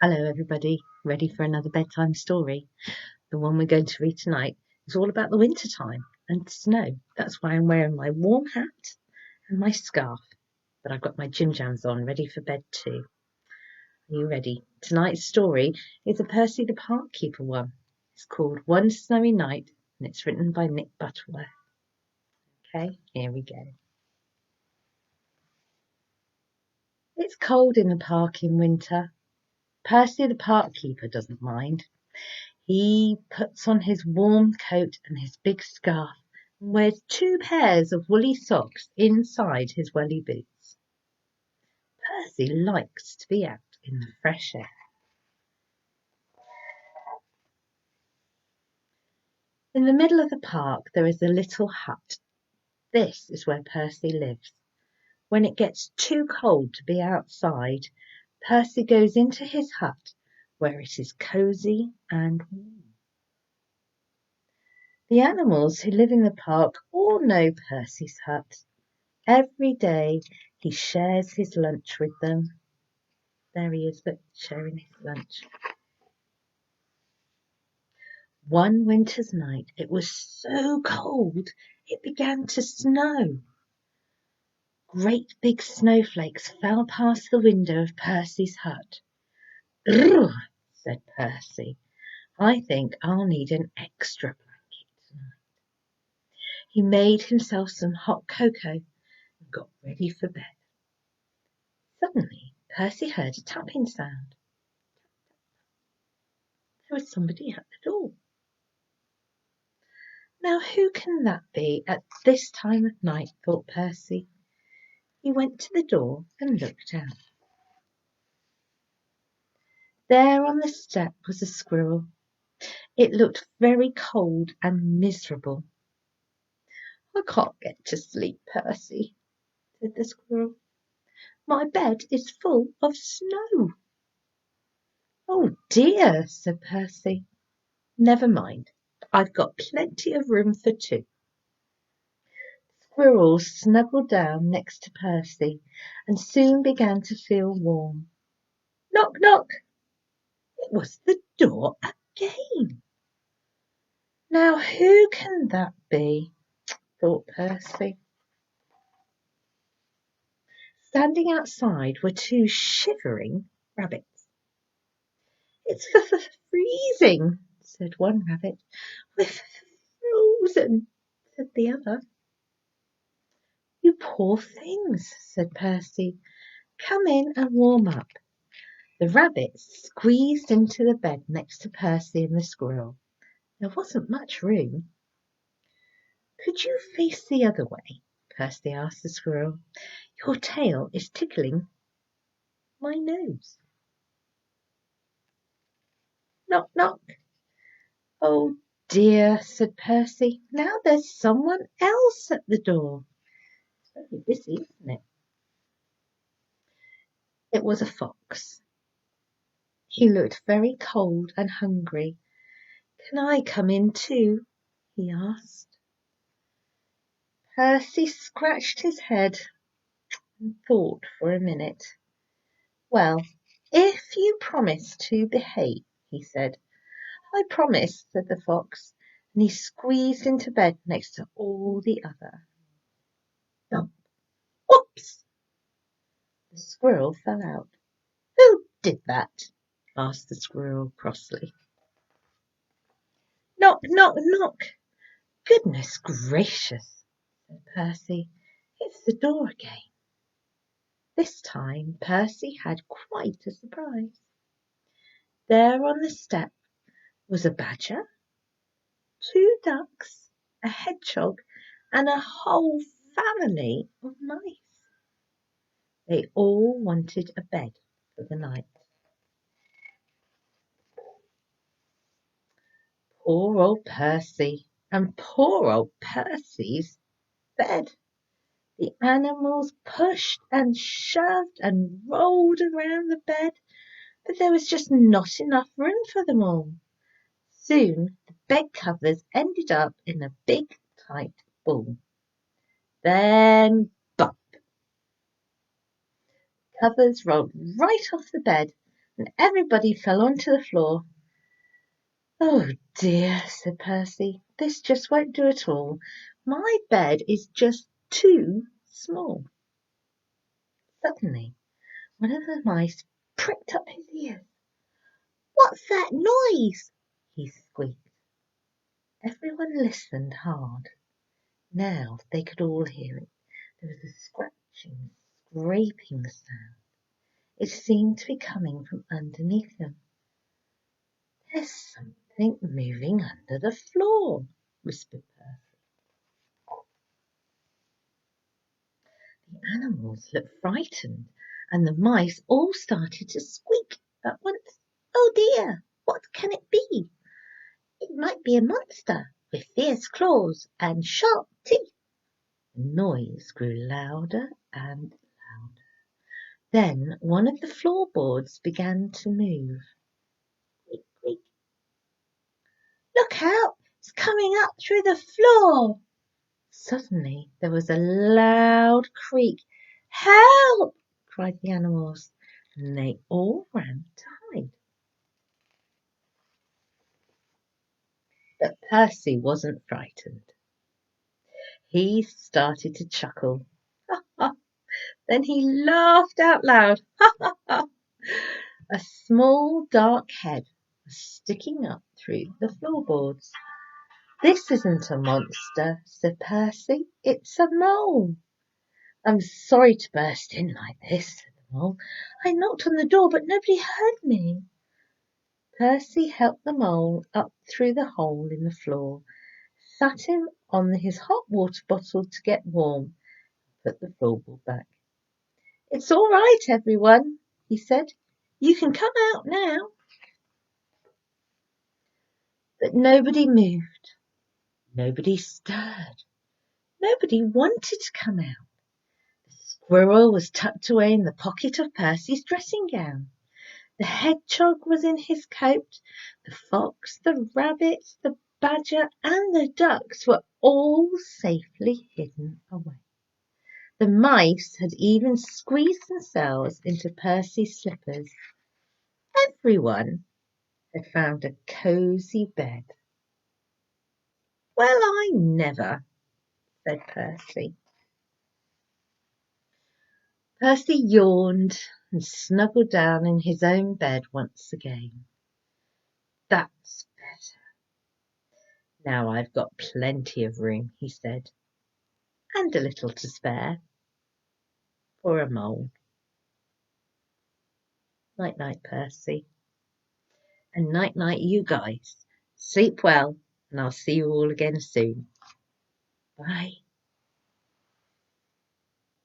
Hello everybody, ready for another bedtime story? The one we're going to read tonight is all about the winter time and snow. That's why I'm wearing my warm hat and my scarf, but I've got my gym jams on, ready for bed too. Are you ready? Tonight's story is a Percy the Park Keeper one. It's called One Snowy Night and it's written by Nick Butterworth. Okay, here we go. It's cold in the park in winter. Percy the Park Keeper doesn't mind. He puts on his warm coat and his big scarf and wears 2 pairs of woolly socks inside his welly boots. Percy likes to be out in the fresh air. In the middle of the park there is a little hut. This is where Percy lives. When it gets too cold to be outside, Percy goes into his hut where it is cosy and warm. The animals who live in the park all know Percy's hut. Every day he shares his lunch with them. There he is, look, sharing his lunch. One winter's night, it was so cold, it began to snow. Great big snowflakes fell past the window of Percy's hut. "Ugh," said Percy. "I think I'll need an extra blanket tonight." He made himself some hot cocoa and got ready for bed. Suddenly, Percy heard a tapping sound. There was somebody at the door. Now who can that be at this time of night, thought Percy. He went to the door and looked out. There on the step was a squirrel. It looked very cold and miserable. "I can't get to sleep, Percy," said the squirrel. "My bed is full of snow." "Oh dear," said Percy. "Never mind, I've got plenty of room for 2. Squirrel snuggled down next to Percy and soon began to feel warm. Knock, knock! It was the door again. Now who can that be? Thought Percy. Standing outside were 2 shivering rabbits. "It's freezing," said one rabbit. "We're frozen," said the other. "You poor things," said Percy. "Come in and warm up." The rabbits squeezed into the bed next to Percy and the squirrel. There wasn't much room. "Could you face the other way?" Percy asked the squirrel. "Your tail is tickling my nose." Knock, knock. "Oh dear," said Percy. "Now there's someone else at the door." It's very busy, isn't it? It was a fox. He looked very cold and hungry. "Can I come in too?" he asked. Percy scratched his head and thought for a minute. "Well, if you promise to behave," he said. "I promise," said the fox, and he squeezed into bed next to all the other. Thump! Whoops! The squirrel fell out. "Who did that?" asked the squirrel crossly. "Knock, knock, knock! Goodness gracious," said Percy. "It's the door again." This time Percy had quite a surprise. There on the step was a badger, 2 ducks, a hedgehog, and a whole family of mice. They all wanted a bed for the night. Poor old Percy and poor old Percy's bed. The animals pushed and shoved and rolled around the bed, but there was just not enough room for them all. Soon the bed covers ended up in a big tight ball. Then bump! Covers rolled right off the bed and everybody fell onto the floor. "Oh dear," said Percy, "this just won't do at all. My bed is just too small." Suddenly, one of the mice pricked up his ears. "What's that noise?" he squeaked. Everyone listened hard. Now they could all hear it. There was a scratching, scraping sound. It seemed to be coming from underneath them. "There's something moving under the floor," whispered Percy. The animals looked frightened, and the mice all started to squeak at once. "Oh dear, what can it be? It might be a monster with fierce claws and sharp teeth." The noise grew louder and louder. Then one of the floorboards began to move. Creak, creak. "Look out! It's coming up through the floor!" Suddenly there was a loud creak. "Help!" cried the animals, and they all ran to hide. But Percy wasn't frightened. He started to chuckle. Then he laughed out loud. A small dark head was sticking up through the floorboards. "This isn't a monster," said Percy. "It's a mole." "I'm sorry to burst in like this," said the mole. "I knocked on the door, but nobody heard me." Percy helped the mole up through the hole in the floor, sat him on his hot water bottle to get warm, put the floorboard back. "It's all right, everyone," he said. "You can come out now." But nobody moved. Nobody stirred. Nobody wanted to come out. The squirrel was tucked away in the pocket of Percy's dressing gown. The hedgehog was in his coat. The fox, the rabbit, the badger, and the ducks were all safely hidden away. The mice had even squeezed themselves into Percy's slippers. Everyone had found a cosy bed. "Well, I never," said Percy. Percy yawned and snuggled down in his own bed once again. "That's better. Now I've got plenty of room," he said, "and a little to spare for a mole. Night-night, Percy. And night-night, you guys. Sleep well, and I'll see you all again soon. Bye."